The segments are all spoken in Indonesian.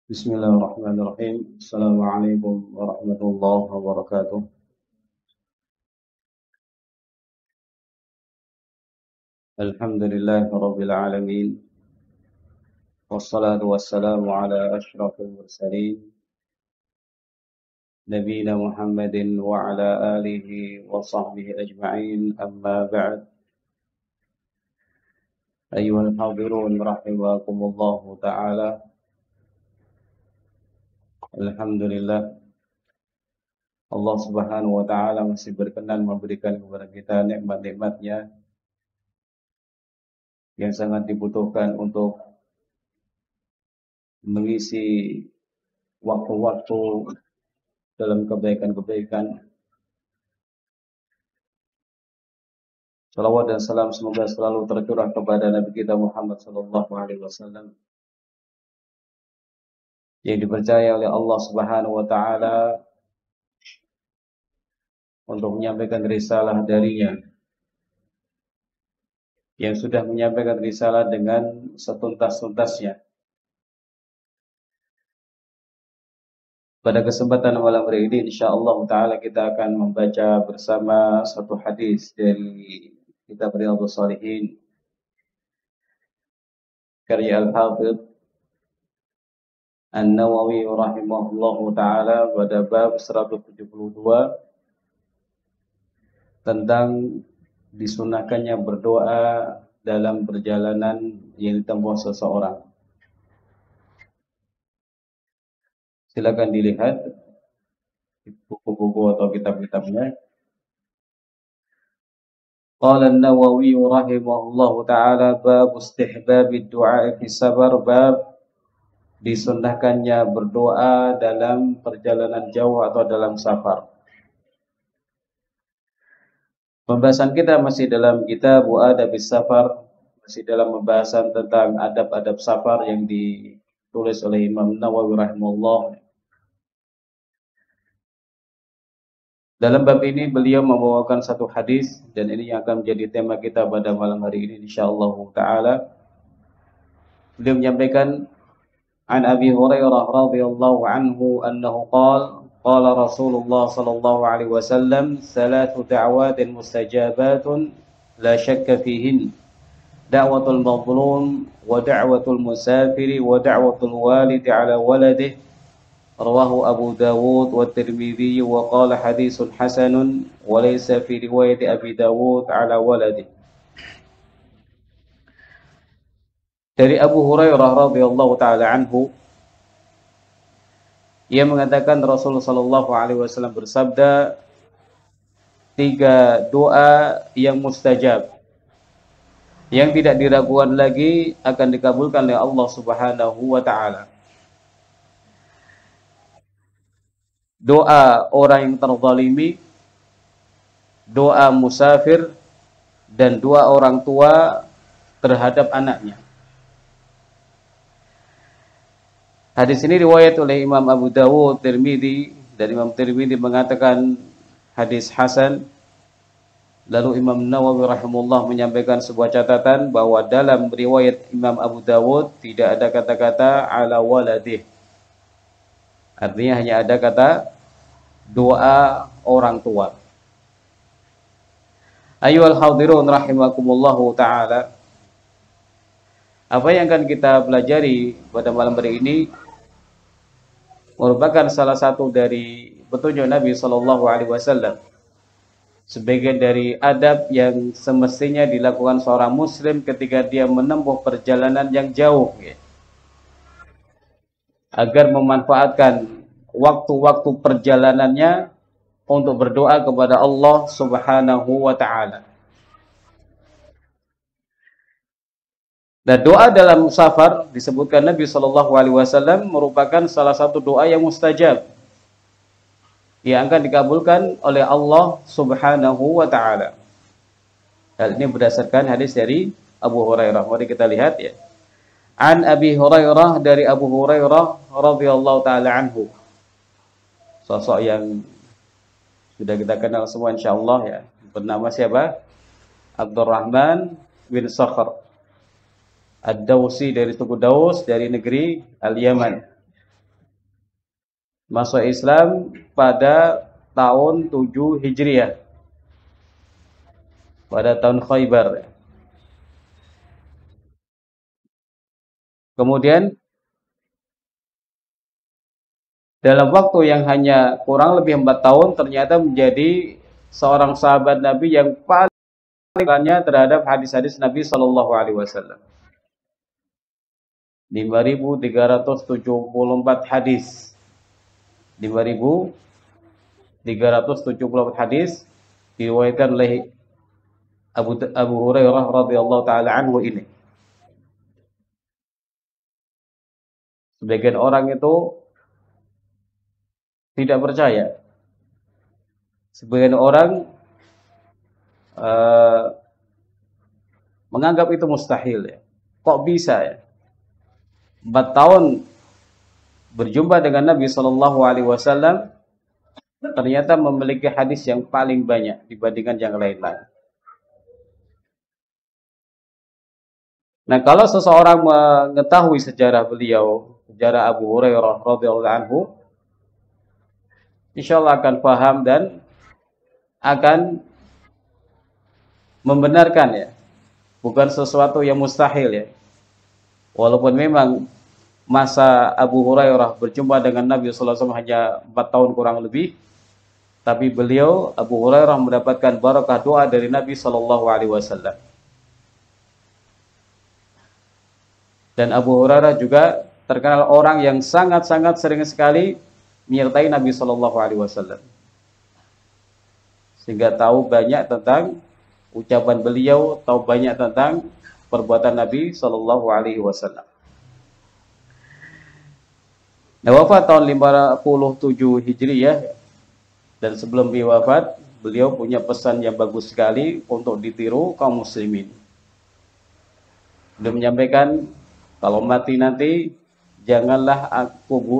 Bismillahirrahmanirrahim. Assalamualaikum warahmatullahi wabarakatuh. Alhamdulillahi rabbil alamin. Wassalatu wassalamu ala asyrafil mursalin. Nabiyina Muhammadin wa ala alihi wa sahbihi ajma'in. Amma ba'd. Ayyuhal hadirun rahimakumullahu ta'ala. Alhamdulillah, Allah subhanahu wa ta'ala masih berkenan memberikan kepada kita nikmat-nikmatnya yang sangat dibutuhkan untuk mengisi waktu-waktu dalam kebaikan-kebaikan. Salawat dan salam semoga selalu tercurah kepada Nabi kita Muhammad sallallahu alaihi wasallam yang dipercaya oleh Allah Subhanahu wa taala untuk menyampaikan risalah darinya, yang sudah menyampaikan risalah dengan setuntas-tuntasnya. Pada kesempatan malam hari ini insyaallah taala kita akan membaca bersama satu hadis dari kitab Riyadhus Shalihin karya Al-Hafidz An-Nawawi rahimahullahu taala pada bab 172 tentang disunahkannya berdoa dalam perjalanan yang ditempuh seseorang. Silakan dilihat buku-buku atau kitab-kitabnya. Qala An-Nawawi rahimahullahu taala bab istihbabid du'a fi safar, bab disunnahkannya berdoa dalam perjalanan jauh atau dalam safar. Pembahasan kita masih dalam kitab Adabis Safar, masih dalam pembahasan tentang adab-adab safar yang ditulis oleh Imam Nawawi rahimahullah. Dalam bab ini beliau membawakan satu hadis dan ini yang akan menjadi tema kita pada malam hari ini insyaallah taala. Beliau menyampaikan an Abi Hurairah radhiyallahu anhu annahu qala Rasulullah sallallahu alaihi wasallam salatu da'watin mustajabatun la syakka fihin da'watul mazlum wa da'watul musafiri wa da'watul walidi ala waladihi. Rawahu Abu Dawud wa Tirmidzi wa qala haditsun hasanun wa laysa fi riwayat Abi Dawud ala waladi. Dari Abu Hurairah radhiyallahu taala anhu, ia mengatakan Rasulullah sallallahu alaihi wasallam bersabda, 3 doa yang mustajab yang tidak diragukan lagi akan dikabulkan oleh Allah Subhanahu wa taala. Doa orang yang terzalimi, doa musafir, dan doa orang tua terhadap anaknya. Hadis ini riwayat oleh Imam Abu Dawud, Tirmidzi, dan Imam Tirmidzi mengatakan hadis hasan. Lalu Imam Nawawi rahimahullah menyampaikan sebuah catatan bahwa dalam riwayat Imam Abu Dawud tidak ada kata-kata ala waladih. Artinya hanya ada kata doa orang tua. Ayyuhal hadirun rahimakumullahu ta'ala. Apa yang akan kita pelajari pada malam hari ini merupakan salah satu dari petunjuk Nabi sallallahu alaihi wasallam. Sebagian dari adab yang semestinya dilakukan seorang muslim ketika dia menempuh perjalanan yang jauh, agar memanfaatkan waktu-waktu perjalanannya untuk berdoa kepada Allah Subhanahu wa taala. Dan doa dalam safar disebutkan Nabi sallallahu alaihi wasallam merupakan salah satu doa yang mustajab yang akan dikabulkan oleh Allah Subhanahu wa taala. Hal ini berdasarkan hadis dari Abu Hurairah. Mari kita lihat ya. An Abi Hurairah, dari Abu Hurairah radhiyallahu taala anhu. Sosok yang sudah kita kenal semua insyaallah ya. Bernama siapa? Abdurrahman bin Sakhr Ad-Dawsi, dari suku Daus, dari negeri Al-Yaman. masuk Islam pada tahun 7 Hijriah, pada tahun Khaybar. Kemudian dalam waktu yang hanya kurang lebih 4 tahun ternyata menjadi seorang sahabat Nabi yang paling terhadap hadis-hadis Nabi Shallallahu Alaihi Wasallam. 5.374 hadis. 5.374 hadis diriwayatkan oleh Abu Hurairah radhiyallahu taala anhu ini. Sebagian orang itu tidak percaya. Sebagian orang menganggap itu mustahil ya. Kok bisa ya? 4 tahun berjumpa dengan Nabi Shallallahu Alaihi Wasallam ternyata memiliki hadis yang paling banyak dibandingkan yang lain-lain. Nah, kalau seseorang mengetahui sejarah beliau, sejarah Abu Hurairah radhiyallahu anhu, insyaallah akan paham dan akan membenarkan ya, bukan sesuatu yang mustahil ya. Walaupun memang masa Abu Hurairah berjumpa dengan Nabi sallallahu alaihi wasallam hanya 4 tahun kurang lebih, tapi beliau Abu Hurairah mendapatkan barakah doa dari Nabi sallallahu alaihi wasallam. Dan Abu Hurairah juga terkenal orang yang sangat-sangat sering sekali menyertai Nabi Shallallahu Alaihi Wasallam, sehingga tahu banyak tentang ucapan beliau, tahu banyak tentang perbuatan Nabi Shallallahu Alaihi Wasallam. Nah, wafat tahun 57 Hijriyah, dan sebelum beliau wafat, beliau punya pesan yang bagus sekali untuk ditiru kaum muslimin. Beliau menyampaikan, kalau mati nanti, janganlah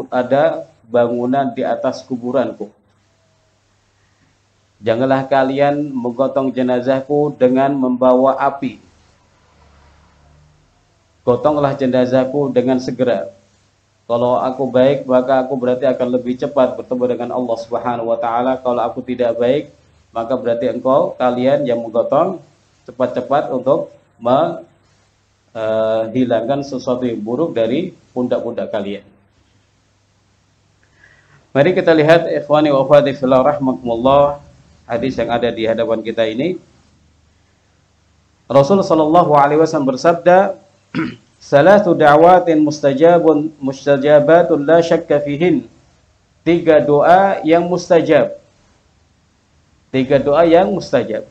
ada bangunan di atas kuburanku. Janganlah kalian menggotong jenazahku dengan membawa api. Gotonglah jenazahku dengan segera. Kalau aku baik, maka aku berarti akan lebih cepat bertemu dengan Allah Subhanahu wa taala. Kalau aku tidak baik, maka berarti kalian yang menggotong cepat-cepat untuk hilangkan sesuatu yang buruk dari pundak-pundak kalian. Mari kita lihat ikhwani wa akhwati fillah rahmakumullah, hadis yang ada di hadapan kita ini. Rasul sallallahu alaihi wasallam bersabda, "Salatu da'watin mustajabatun la syakka fihin." 3 doa yang mustajab. 3 doa yang mustajab.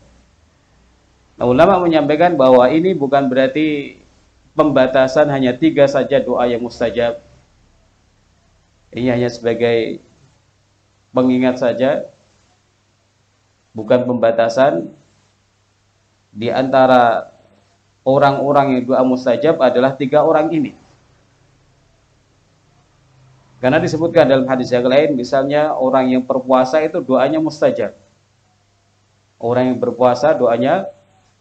Nah, ulama menyampaikan bahwa ini bukan berarti pembatasan hanya 3 saja doa yang mustajab. Ini hanya sebagai pengingat saja, bukan pembatasan. Di antara orang-orang yang doa mustajab adalah 3 orang ini. Karena disebutkan dalam hadis yang lain, misalnya orang yang berpuasa itu doanya mustajab. Orang yang berpuasa doanya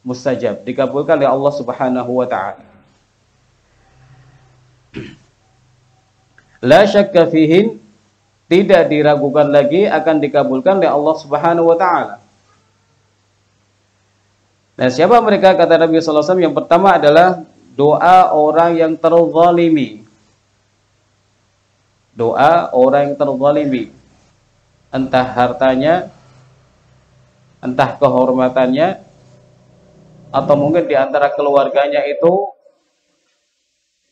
mustajab, dikabulkan oleh Allah Subhanahu wa taala. La syakka fihin, tidak diragukan lagi akan dikabulkan oleh Allah Subhanahu wa taala. Nah, siapa mereka? Kata Nabi sallallahu alaihi wasallam, yang pertama adalah doa orang yang terzalimi. Doa orang yang terzalimi, entah hartanya, entah kehormatannya, atau mungkin di antara keluarganya itu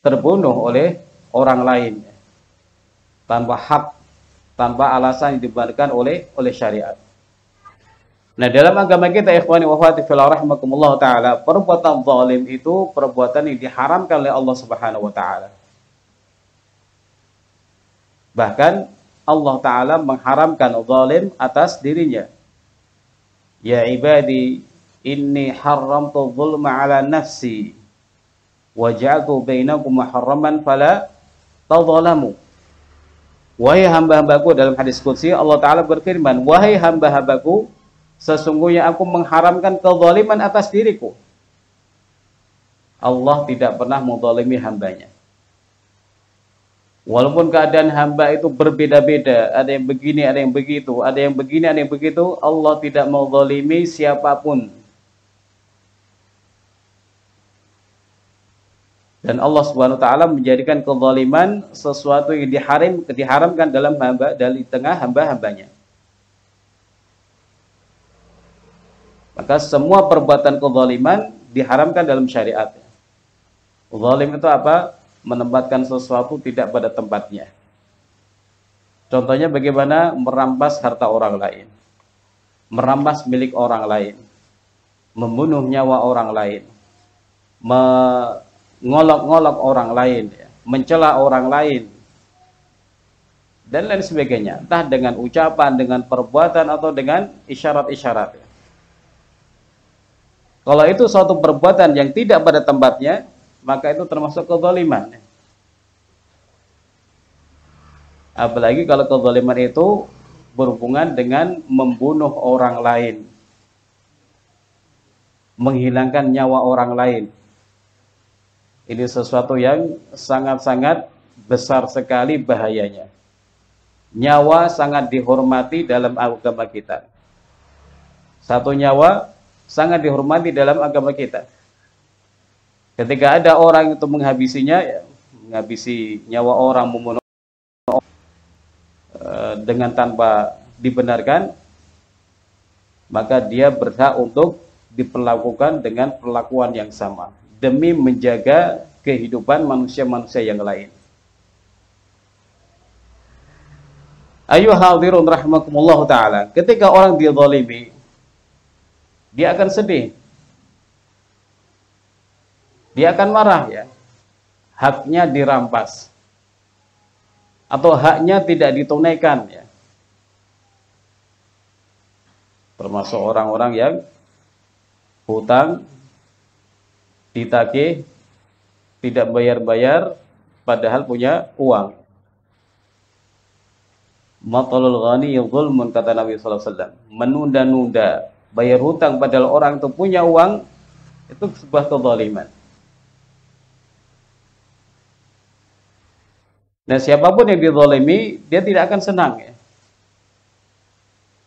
terbunuh oleh orang lain tanpa hak, tanpa alasan yang dibenarkan oleh syariat. Nah, dalam agama kita ikhwani wa akhwati fillah rahimakumullah taala, perbuatan zalim itu perbuatan yang diharamkan oleh Allah Subhanahu wa taala. Bahkan Allah taala mengharamkan zalim atas dirinya. Ya ibadi, inni haramtu dzulma ala nafsi wa ja'altu bainakum muharraman fala tadzalamu. Wahai hamba-hambaku, dalam hadis qudsi Allah taala berfirman, wahai hamba-hambaku, sesungguhnya aku mengharamkan kezaliman atas diriku. Allah tidak pernah menzalimi hambanya. Walaupun keadaan hamba itu berbeda-beda, ada yang begini, ada yang begitu, ada yang begini, ada yang begitu, Allah tidak mau zalimi siapapun. Dan Allah Subhanahu wa taala menjadikan kezaliman sesuatu yang diharamkan dalam hamba, dari tengah hamba-hambanya. Maka semua perbuatan kezaliman diharamkan dalam syariat. Zalim itu apa? Menempatkan sesuatu tidak pada tempatnya. Contohnya bagaimana merampas harta orang lain, merampas milik orang lain, membunuh nyawa orang lain, mengolok-ngolok orang lain, mencela orang lain, dan lain sebagainya. Entah dengan ucapan, dengan perbuatan, atau dengan isyarat-isyarat. Kalau itu suatu perbuatan yang tidak pada tempatnya, maka itu termasuk kezaliman. Apalagi kalau kezaliman itu berhubungan dengan membunuh orang lain, menghilangkan nyawa orang lain. Ini sesuatu yang sangat-sangat besar sekali bahayanya. Nyawa sangat dihormati dalam agama kita. Satu nyawa sangat dihormati dalam agama kita. Ketika ada orang itu menghabisinya, menghabisi nyawa orang, membunuh dengan tanpa dibenarkan, maka dia berhak untuk diperlakukan dengan perlakuan yang sama demi menjaga kehidupan manusia-manusia yang lain. Ayo hadirun rahimakumullah ta'ala, ketika orang dizalimi, dia akan sedih, dia akan marah, ya, haknya dirampas atau haknya tidak ditunaikan, ya. Termasuk orang-orang yang hutang ditagih, tidak bayar-bayar padahal punya uang. Matalul ghani zulmun, kata Nabi sallallahu alaihi wasallam. Menunda-nunda bayar hutang padahal orang itu punya uang, itu sebuah kezaliman. Nah, siapapun yang dizalimi, dia tidak akan senang, ya.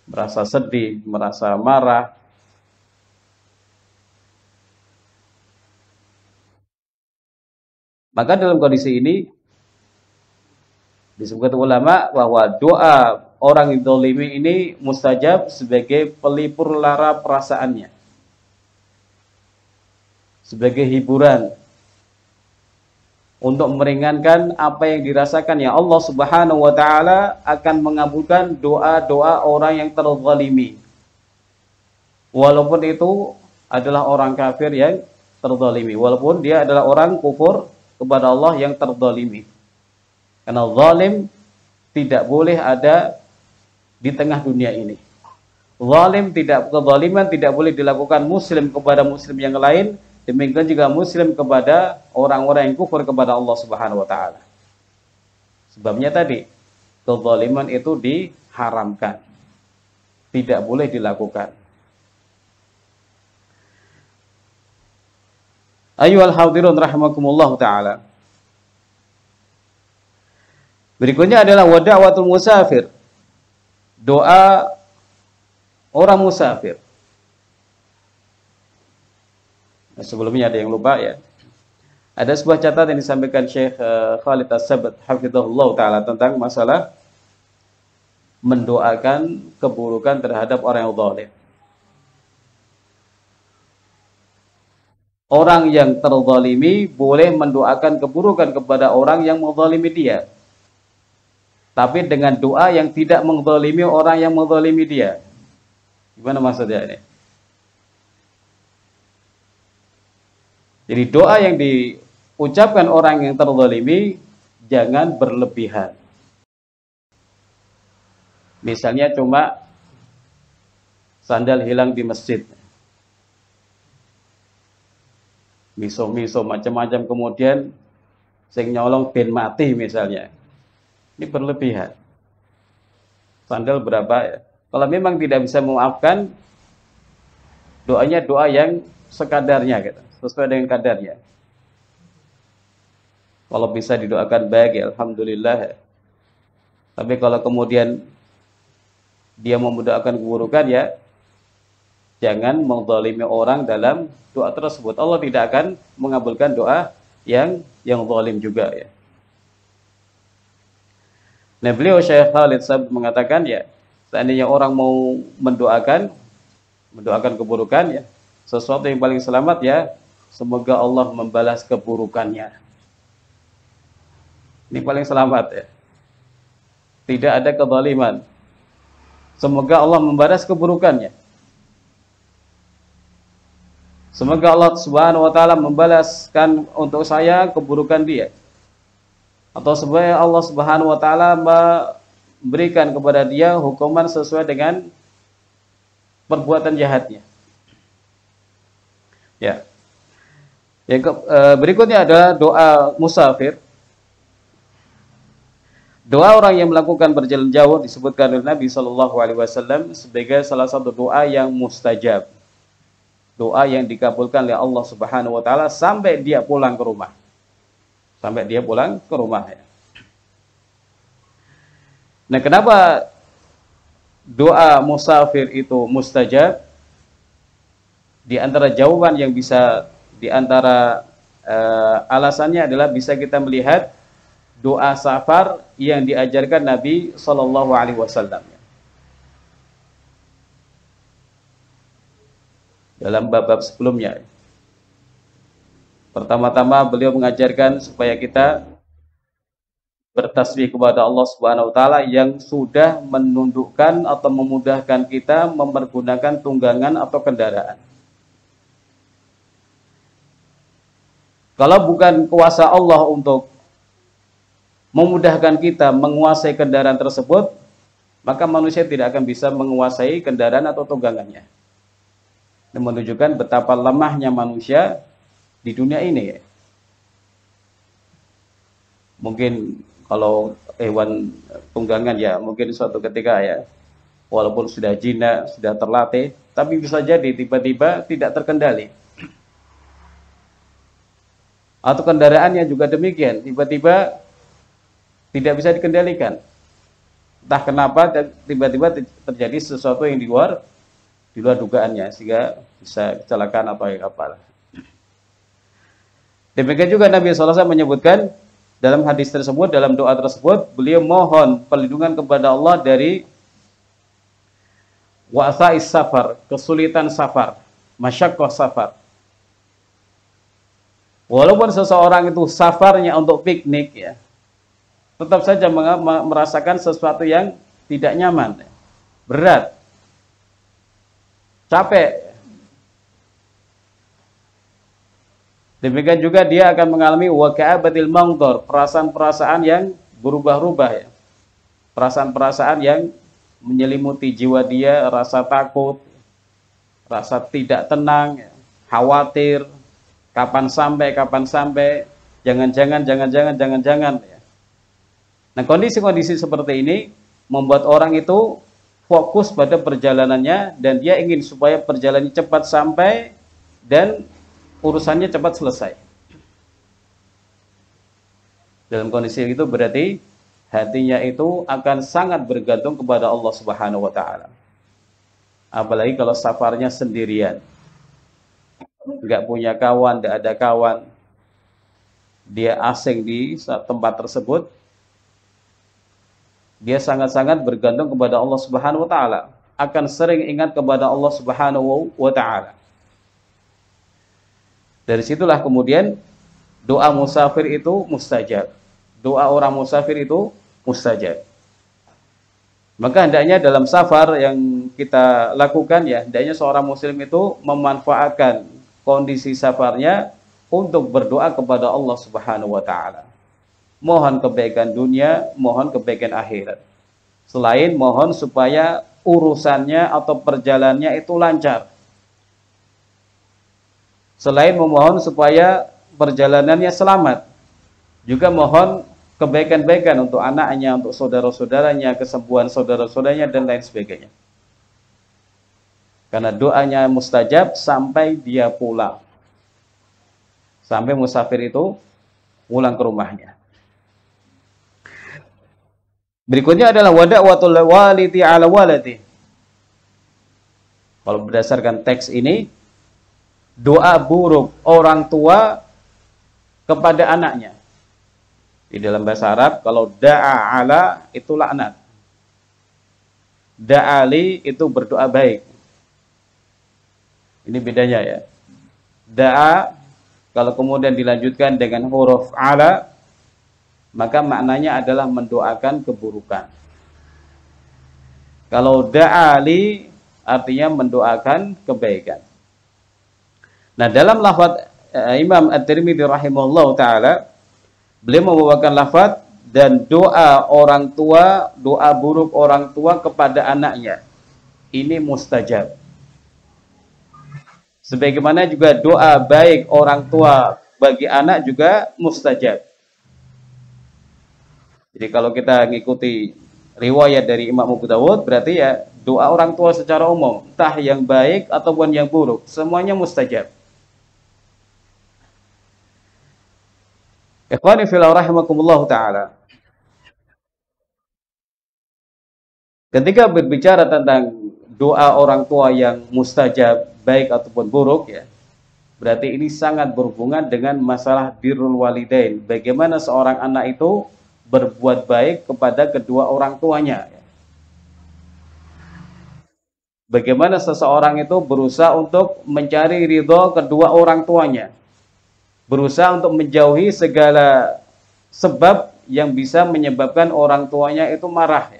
Merasa sedih, merasa marah. Maka dalam kondisi ini disebutkan ulama bahwa doa orang yang dzalimi ini mustajab sebagai pelipur lara perasaannya, sebagai hiburan untuk meringankan apa yang dirasakan. Ya, Allah Subhanahu wa taala akan mengabulkan doa-doa orang yang terzalimi, walaupun itu adalah orang kafir yang terzalimi, walaupun dia adalah orang kufur kepada Allah yang terzalimi. Karena zalim tidak boleh ada di tengah dunia ini. Kezaliman tidak boleh dilakukan muslim kepada muslim yang lain, demikian juga muslim kepada orang-orang yang kufur kepada Allah Subhanahu wa taala. Sebabnya tadi, kezaliman itu diharamkan, tidak boleh dilakukan. Ayyuhal hadirun rahimakumullah ta'ala. Berikutnya adalah wada'watul musafir, doa orang musafir. Nah, sebelumnya ada yang lupa, ya. Ada sebuah catatan yang disampaikan Syekh Khalid As-Sabat hafizahullah ta'ala tentang masalah mendoakan keburukan terhadap orang yang zalim. Orang yang terzalimi boleh mendoakan keburukan kepada orang yang menzalimi dia, tapi dengan doa yang tidak menzalimi orang yang menzalimi dia. Gimana maksudnya ini? Jadi doa yang diucapkan orang yang terzalimi jangan berlebihan. Misalnya cuma sandal hilang di masjid, miso-miso macam-macam, kemudian sing nyolong ben mati misalnya. Ini berlebihan. Sandal berapa, ya? Kalau memang tidak bisa memaafkan, doanya doa yang sekadarnya, gitu, sesuai dengan kadarnya. Kalau bisa didoakan baik ya alhamdulillah. Tapi kalau kemudian dia mendoakan keburukan ya jangan menzalimi orang dalam doa tersebut. Allah tidak akan mengabulkan doa yang zalim juga ya. Nah, beliau Syekh Khalid Sabit mengatakan ya, seandainya orang mau mendoakan keburukan ya, sesuatu yang paling selamat ya, semoga Allah membalas keburukannya. Ini paling selamat ya. Tidak ada kezaliman. Semoga Allah membalas keburukannya. Semoga Allah Subhanahu wa taala membalaskan untuk saya keburukan dia. Atau semoga Allah Subhanahu wa taala memberikan kepada dia hukuman sesuai dengan perbuatan jahatnya. Ya. Berikutnya adalah doa musafir. Doa orang yang melakukan berjalan jauh disebutkan oleh Nabi Shallallahu Alaihi Wasallam sebagai salah satu doa yang mustajab, doa yang dikabulkan oleh Allah Subhanahu Wa Taala sampai dia pulang ke rumah, sampai dia pulang ke rumah. Nah, kenapa doa musafir itu mustajab? Di antara jawaban yang bisa, di antara alasannya adalah bisa kita melihat doa safar yang diajarkan Nabi Shallallahu Alaihi Wasallam dalam bab-bab sebelumnya. Pertama-tama beliau mengajarkan supaya kita bertasbih kepada Allah Subhanahu Wa Taala yang sudah menundukkan atau memudahkan kita mempergunakan tunggangan atau kendaraan. Kalau bukan kuasa Allah untuk memudahkan kita menguasai kendaraan tersebut, maka manusia tidak akan bisa menguasai kendaraan atau tunggangannya. Ini menunjukkan betapa lemahnya manusia di dunia ini. Mungkin kalau hewan tunggangan ya, mungkin suatu ketika ya, walaupun sudah jinak, sudah terlatih, tapi bisa jadi tiba-tiba tidak terkendali. Atau kendaraannya juga demikian, tiba-tiba tidak bisa dikendalikan. Entah kenapa tiba-tiba terjadi sesuatu yang di luar dugaannya sehingga bisa kecelakaan atau yang apalah. Demikian juga Nabi SAW menyebutkan dalam hadis tersebut, dalam doa tersebut, beliau mohon perlindungan kepada Allah dari wa'sa'is safar, kesulitan safar, masyaqqah safar. Walaupun seseorang itu safarnya untuk piknik ya, tetap saja merasakan sesuatu yang tidak nyaman, berat, capek. Demikian juga dia akan mengalami waka'abatil mangdor, perasaan-perasaan yang berubah-ubah ya. Perasaan-perasaan yang menyelimuti jiwa dia, rasa takut, rasa tidak tenang, ya, khawatir, kapan sampai, jangan-jangan ya. Nah, kondisi-kondisi seperti ini membuat orang itu fokus pada perjalanannya dan dia ingin supaya perjalanannya cepat sampai dan urusannya cepat selesai. Dalam kondisi itu berarti hatinya itu akan sangat bergantung kepada Allah Subhanahu wa taala. Apalagi kalau safarnya sendirian. Enggak punya kawan, enggak ada kawan. Dia asing di tempat tersebut. Dia sangat-sangat bergantung kepada Allah Subhanahu wa taala, akan sering ingat kepada Allah Subhanahu wa taala. Dari situlah kemudian doa musafir itu mustajab. Doa orang musafir itu mustajab. Maka hendaknya dalam safar yang kita lakukan ya, hendaknya seorang muslim itu memanfaatkan kondisi safarnya untuk berdoa kepada Allah Subhanahu wa taala. Mohon kebaikan dunia, mohon kebaikan akhirat. Selain mohon supaya urusannya atau perjalanannya itu lancar. Selain memohon supaya perjalanannya selamat, juga mohon kebaikan-baikan untuk anaknya, untuk saudara-saudaranya, kesembuhan saudara-saudaranya, dan lain sebagainya. Karena doanya mustajab sampai dia pulang. Sampai musafir itu pulang ke rumahnya. Berikutnya adalah wada'watul walidi ala waladi. Kalau berdasarkan teks ini, doa buruk orang tua kepada anaknya. Di dalam bahasa Arab, kalau da'a ala itu laknat. Da'ali itu berdoa baik. Ini bedanya ya. Da'a kalau kemudian dilanjutkan dengan huruf ala, maka maknanya adalah mendoakan keburukan. Kalau da'ali artinya mendoakan kebaikan. Nah, dalam lafaz Imam At-Tirmidzi rahimahullah taala, beliau membawakan lafaz dan doa orang tua, doa buruk orang tua kepada anaknya ini mustajab. Sebagaimana juga doa baik orang tua bagi anak juga mustajab. Jadi kalau kita ngikuti riwayat dari Imam Abu Dawud, berarti ya doa orang tua secara umum, entah yang baik ataupun yang buruk, semuanya mustajab. Ikhwani fillah rahimakumullah ta'ala. Ketika berbicara tentang doa orang tua yang mustajab, baik ataupun buruk ya, berarti ini sangat berhubungan dengan masalah birrul walidain. Bagaimana seorang anak itu berbuat baik kepada kedua orang tuanya. Bagaimana seseorang itu berusaha untuk mencari ridho kedua orang tuanya. Berusaha untuk menjauhi segala sebab yang bisa menyebabkan orang tuanya itu marah.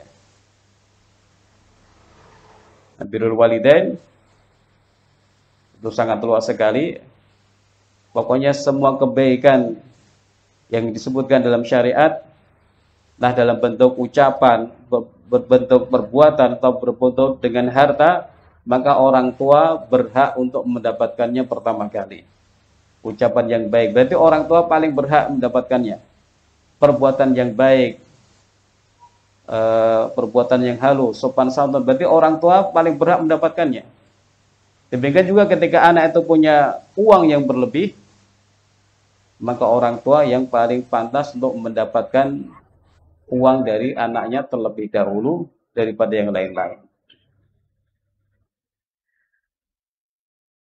Birrul walidain itu sangat luas sekali. Pokoknya semua kebaikan yang disebutkan dalam syariat, nah dalam bentuk ucapan, berbentuk perbuatan atau berbentuk dengan harta, maka orang tua berhak untuk mendapatkannya pertama kali. Ucapan yang baik, berarti orang tua paling berhak mendapatkannya. Perbuatan yang baik, perbuatan yang halus, sopan santun, berarti orang tua paling berhak mendapatkannya. Demikian juga ketika anak itu punya uang yang berlebih, maka orang tua yang paling pantas untuk mendapatkan uang dari anaknya terlebih dahulu daripada yang lain-lain.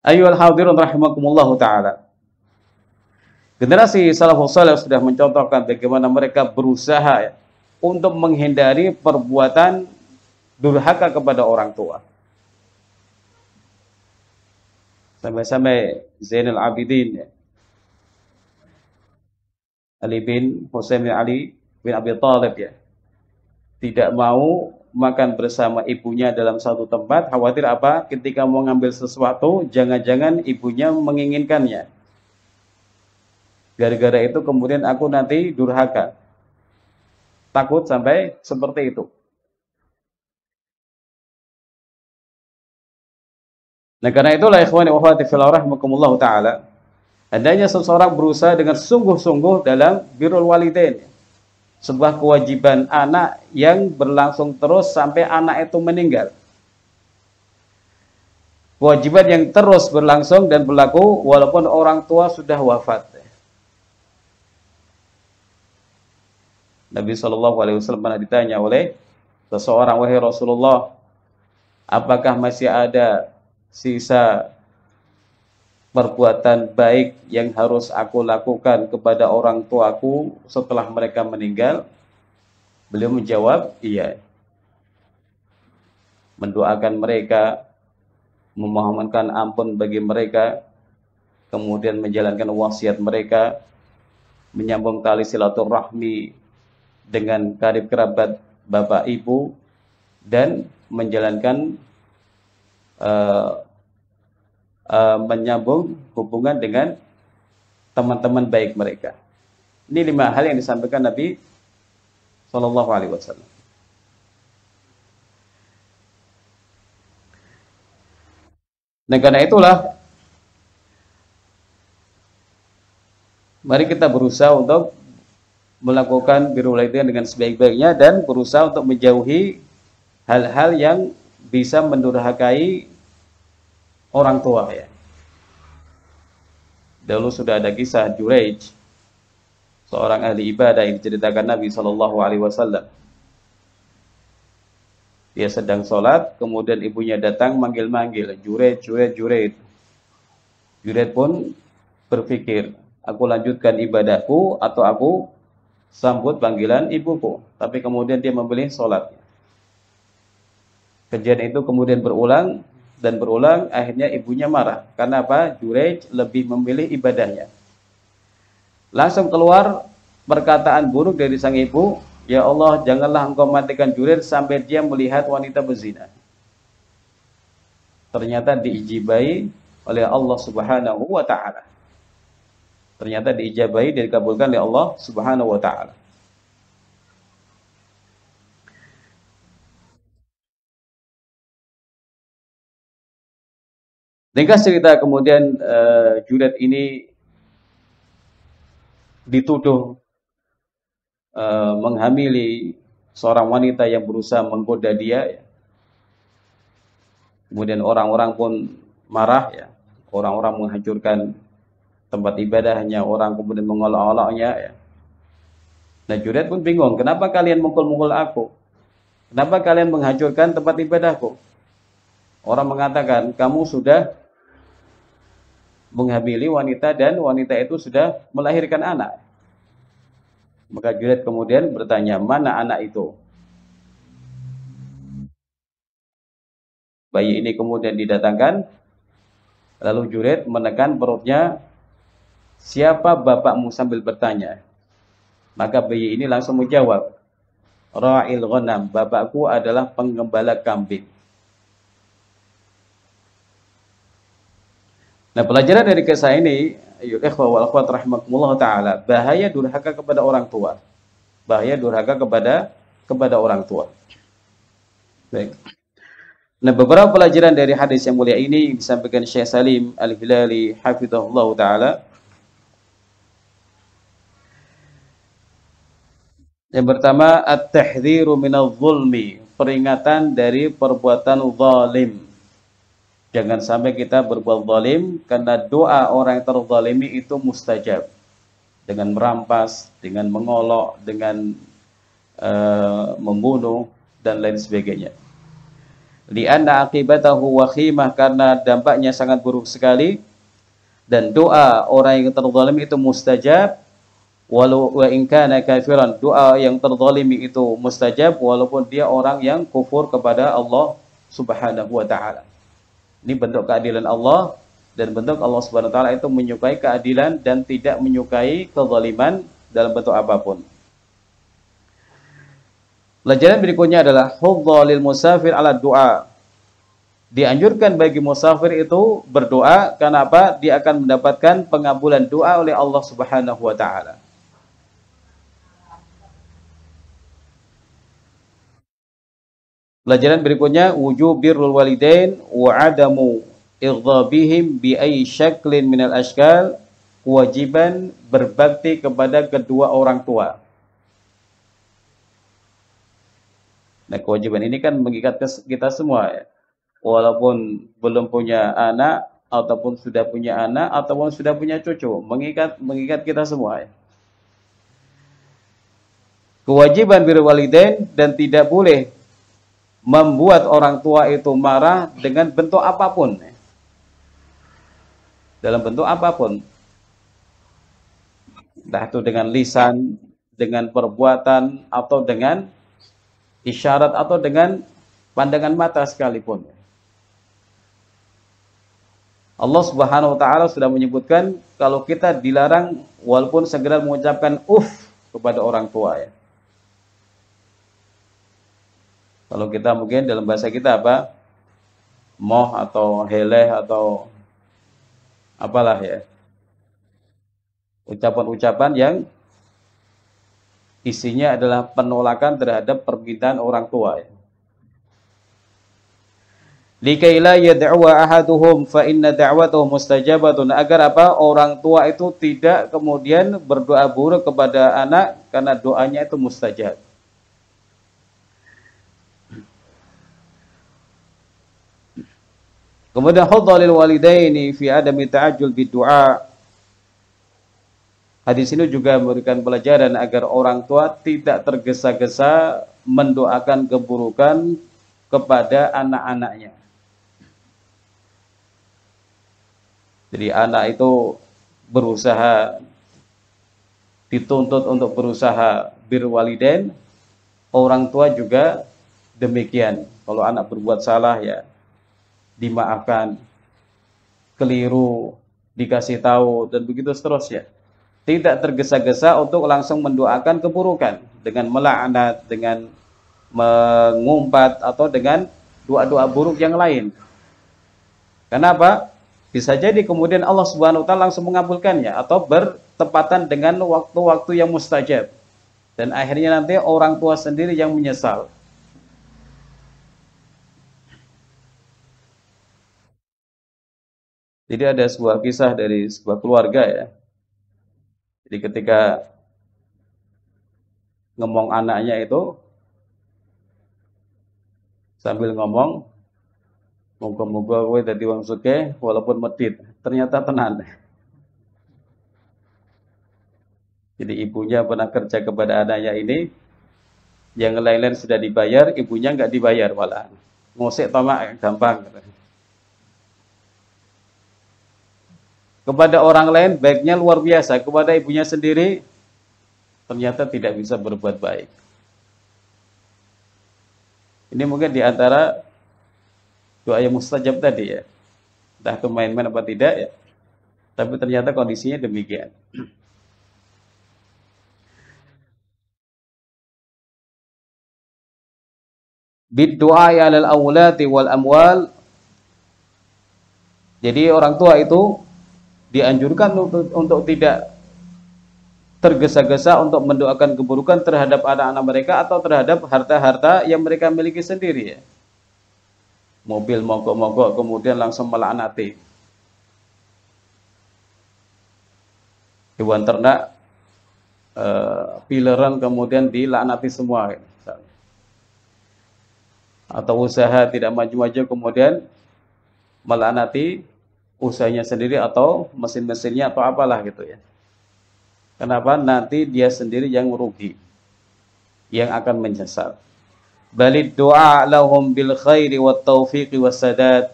Ayyuhal hadirun rahimakumullahu ta'ala. Generasi salafus saleh sudah mencontohkan bagaimana mereka berusaha untuk menghindari perbuatan durhaka kepada orang tua. Sampai-sampai Zainal Abidin Ali bin Husain bin Ali bin Abi Thalib ya, tidak mau makan bersama ibunya dalam satu tempat, khawatir apa? Ketika mau ngambil sesuatu, jangan-jangan ibunya menginginkannya. Gara-gara itu kemudian aku nanti durhaka. Takut sampai seperti itu. Nah, karena itulah ikhwani wa akhwati fillah rahimakumullah taala, hendaknya seseorang berusaha dengan sungguh-sungguh dalam birrul walidain. Sebuah kewajiban anak yang berlangsung terus sampai anak itu meninggal. Kewajiban yang terus berlangsung dan berlaku walaupun orang tua sudah wafat. Nabi SAW pernah ditanya oleh seseorang, wahai Rasulullah, apakah masih ada sisa perbuatan baik yang harus aku lakukan kepada orang tuaku setelah mereka meninggal? Beliau menjawab, iya. Mendoakan mereka, memohonkan ampun bagi mereka, kemudian menjalankan wasiat mereka, menyambung tali silaturahmi dengan karib kerabat bapak ibu, dan menjalankan menyambung hubungan dengan teman-teman baik mereka. Ini 5 hal yang disampaikan Nabi Shallallahu Alaihi Wasallam. Nah, karena itulah mari kita berusaha untuk melakukan birrul walidain dengan sebaik-baiknya dan berusaha untuk menjauhi hal-hal yang bisa mendurhakai orang tua ya. Dahulu sudah ada kisah Juraij, seorang ahli ibadah yang diceritakan Nabi SAW. Dia sedang sholat, kemudian ibunya datang manggil-manggil, Juret, Juret, Juret. Juret pun berpikir, aku lanjutkan ibadahku atau aku sambut panggilan ibuku. Tapi kemudian dia memilih sholat. Kejadian itu kemudian berulang dan berulang, akhirnya ibunya marah. Karena apa? Juret lebih memilih ibadahnya. Langsung keluar perkataan buruk dari sang ibu, ya Allah, janganlah engkau matikan Juret sampai dia melihat wanita berzina. Ternyata diijabai oleh Allah Subhanahu wa taala. Ternyata diijabai dan dikabulkan oleh Allah Subhanahu wa taala. Ringkas cerita, kemudian Juret ini dituduh menghamili seorang wanita yang berusaha menggoda dia. Kemudian orang-orang pun marah, ya. Orang-orang menghancurkan tempat ibadahnya, orang kemudian mengolok-oloknya, ya. Nah, Juret pun bingung, kenapa kalian mukul-mukul aku? Kenapa kalian menghancurkan tempat ibadahku? Orang mengatakan, kamu sudah menghamili wanita dan wanita itu sudah melahirkan anak. Maka Juret kemudian bertanya, mana anak itu? Bayi ini kemudian didatangkan, lalu Juret menekan perutnya, siapa bapakmu, sambil bertanya. Maka bayi ini langsung menjawab, Ra'il ghanam, bapakku adalah penggembala kambing. Nah, pelajaran dari kisah ini, ayyuhal ikhwah wal akhwat rahimakumullah taala, bahaya durhaka kepada orang tua. Bahaya durhaka kepada orang tua. Baik. Nah, beberapa pelajaran dari hadis yang mulia ini disampaikan Syekh Salim Al-Hilali hafizahullah taala. Yang pertama, at-tahdhiru minadh zulmi, peringatan dari perbuatan zalim. Jangan sampai kita berbuat zalim, karena doa orang yang terzalimi itu mustajab. Dengan merampas, dengan mengolok, dengan membunuh, dan lain sebagainya. Li'anna aqibatahu wakhimah, karena dampaknya sangat buruk sekali. Dan doa orang yang terzalimi itu mustajab, walau wa in kana kafiran, doa yang terzalimi itu mustajab walaupun dia orang yang kufur kepada Allah Subhanahu wa taala. Ini bentuk keadilan Allah, dan bentuk Allah Subhanahu wa taala itu menyukai keadilan dan tidak menyukai kezaliman dalam bentuk apapun. Pelajaran berikutnya adalah hudza lil musafir ala du'a. Dianjurkan bagi musafir itu berdoa, karena apa? Dia akan mendapatkan pengabulan doa oleh Allah Subhanahu wa taala. Pelajaran berikutnya, wujub birrul walidain wa adamu ighdabihim bi ayyi syaklin minal ashkal, kewajiban berbakti kepada kedua orang tua. Nah, kewajiban ini kan mengikat kita semua, ya. Walaupun belum punya anak, ataupun sudah punya anak, ataupun sudah punya cucu, mengikat kita semua, ya. Kewajiban birrul walidain, dan tidak boleh membuat orang tua itu marah dengan bentuk apapun, dalam bentuk apapun, entah itu dengan lisan, dengan perbuatan, atau dengan isyarat, atau dengan pandangan mata sekalipun. Allah Subhanahu wa taala sudah menyebutkan kalau kita dilarang walaupun segera mengucapkan kepada orang tua, ya. Kalau kita mungkin dalam bahasa kita apa? Moh atau heleh atau apalah, ya. Ucapan-ucapan yang isinya adalah penolakan terhadap permintaan orang tua, ya. Likaila yad'uwa ahaduhum fa inna da'watahu mustajabatun, agar apa? Orang tua itu tidak kemudian berdoa buruk kepada anak, karena doanya itu mustajab. Kemudian hudza lil walidaini fi adami ta'ajjul bid du'a, Hadis ini juga memberikan pelajaran agar orang tua tidak tergesa-gesa mendoakan keburukan kepada anak-anaknya. Jadi anak itu berusaha, dituntut untuk berusaha birwalidain, orang tua juga demikian. Kalau anak berbuat salah ya dimaafkan, keliru dikasih tahu, dan begitu seterusnya. Tidak tergesa-gesa untuk langsung mendoakan keburukan dengan melaknat, dengan mengumpat, atau dengan doa-doa buruk yang lain. Kenapa? Bisa jadi kemudian Allah Subhanahu wa taala langsung mengabulkannya atau bertepatan dengan waktu-waktu yang mustajab. Dan akhirnya nanti orang tua sendiri yang menyesal. Jadi ada sebuah kisah dari sebuah keluarga ya. Jadi ketika ngomong anaknya itu sambil ngomong, moga-moga kowe dadi wong sugih walaupun medit. Ternyata tenan. Jadi ibunya pernah kerja kepada anaknya ini, yang lain-lain sudah dibayar, ibunya nggak dibayar malah. Ngosek tamak gampang. Kepada orang lain baiknya luar biasa, kepada ibunya sendiri ternyata tidak bisa berbuat baik. Ini mungkin di antara doa yang mustajab tadi ya. Entah itu main-main apa tidak ya. Tapi ternyata kondisinya demikian. Bid-du'a 'alal aulati wal amwal. Jadi orang tua itu dianjurkan untuk tidak tergesa-gesa untuk mendoakan keburukan terhadap anak-anak mereka atau terhadap harta-harta yang mereka miliki sendiri ya. Mobil mogok-mogok kemudian langsung melaknati. Hewan ternak pileran kemudian dilaknati semua. Atau usaha tidak maju-maju kemudian melaknati usahanya sendiri atau mesin-mesinnya atau apalah gitu ya. Kenapa? Nanti dia sendiri yang merugi, yang akan menyesal. Balid doa lahum bil khairi wat taufiqi was sadad.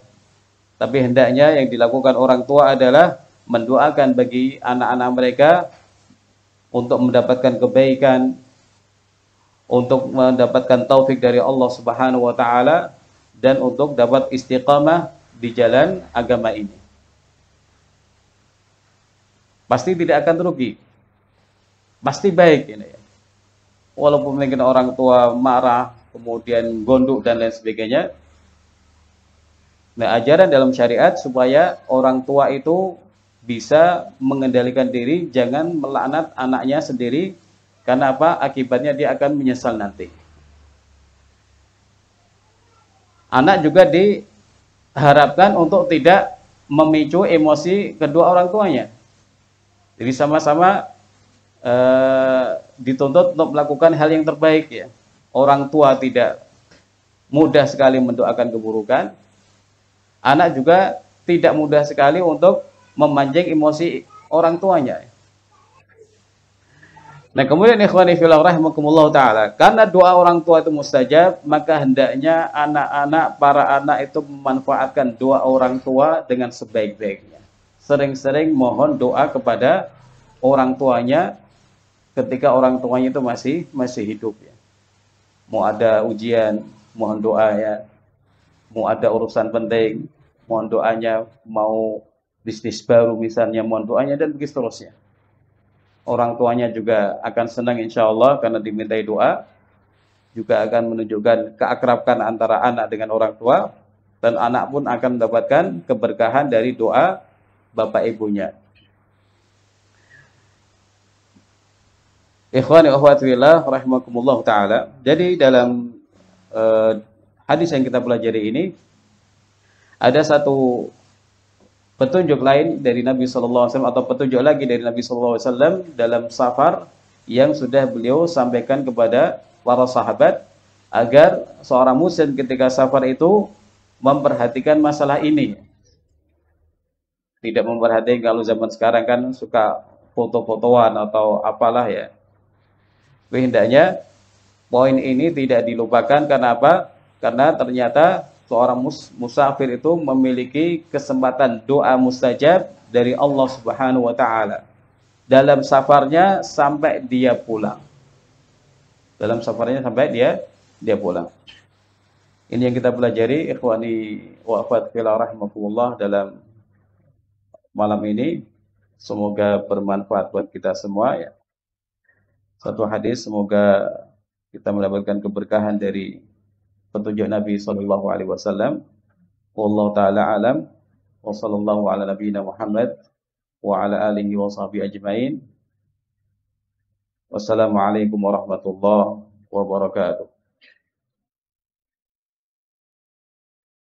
Tapi hendaknya yang dilakukan orang tua adalah mendoakan bagi anak-anak mereka untuk mendapatkan kebaikan, untuk mendapatkan taufik dari Allah Subhanahu wa taala, dan untuk dapat istiqamah di jalan agama ini. Pasti tidak akan rugi. Pasti baik ini ya. Walaupun mungkin orang tua marah, kemudian gondok dan lain sebagainya. Nah, ajaran dalam syariat supaya orang tua itu bisa mengendalikan diri, jangan melaknat anaknya sendiri. Karena apa? Akibatnya dia akan menyesal nanti. Anak juga diharapkan untuk tidak memicu emosi kedua orang tuanya. Jadi sama-sama dituntut untuk melakukan hal yang terbaik ya. Orang tua tidak mudah sekali mendoakan keburukan. Anak juga tidak mudah sekali untuk memancing emosi orang tuanya. Nah, kemudian ikhwani fillah rahimakumullah taala, karena doa orang tua itu mustajab, maka hendaknya anak-anak, para anak itu memanfaatkan doa orang tua dengan sebaik-baiknya. Sering-sering mohon doa kepada orang tuanya ketika orang tuanya itu masih hidup ya. Mau ada ujian, mohon doa ya. Mau ada urusan penting, mohon doanya. Mau bisnis baru misalnya, mohon doanya, dan begitu seterusnya. Orang tuanya juga akan senang insya Allah karena dimintai doa. Juga akan menunjukkan keakraban antara anak dengan orang tua. Dan anak pun akan mendapatkan keberkahan dari doa bapak ibunya. Ikhwani akhwati fillah rahimakumullah taala. Jadi dalam hadis yang kita pelajari ini ada satu petunjuk lain dari Nabi sallallahu alaihi wasallam, atau petunjuk lagi dari Nabi sallallahu alaihi wasallam dalam safar yang sudah beliau sampaikan kepada para sahabat agar seorang muslim ketika safar itu memperhatikan masalah ini. Tidak memperhatikan kalau zaman sekarang kan suka foto-fotoan atau apalah ya. Tapi hendaknya poin ini tidak dilupakan. Karena apa? Karena ternyata seorang musafir itu memiliki kesempatan doa mustajab dari Allah Subhanahu wa taala dalam safarnya sampai dia pulang. Dalam safarnya sampai dia pulang. Ini yang kita pelajari ikhwani wa akhwat fillah rahimakumullah dalam malam ini. Semoga bermanfaat buat kita semua ya. Satu hadis, semoga kita mendapatkan keberkahan dari petunjuk Nabi sallallahu alaihi wasallam. Wallahu taala alam wa sallallahu ala nabiyyina Muhammad wa ala alihi wa sahbihi ajmain. Wassalamualaikum warahmatullahi wabarakatuh.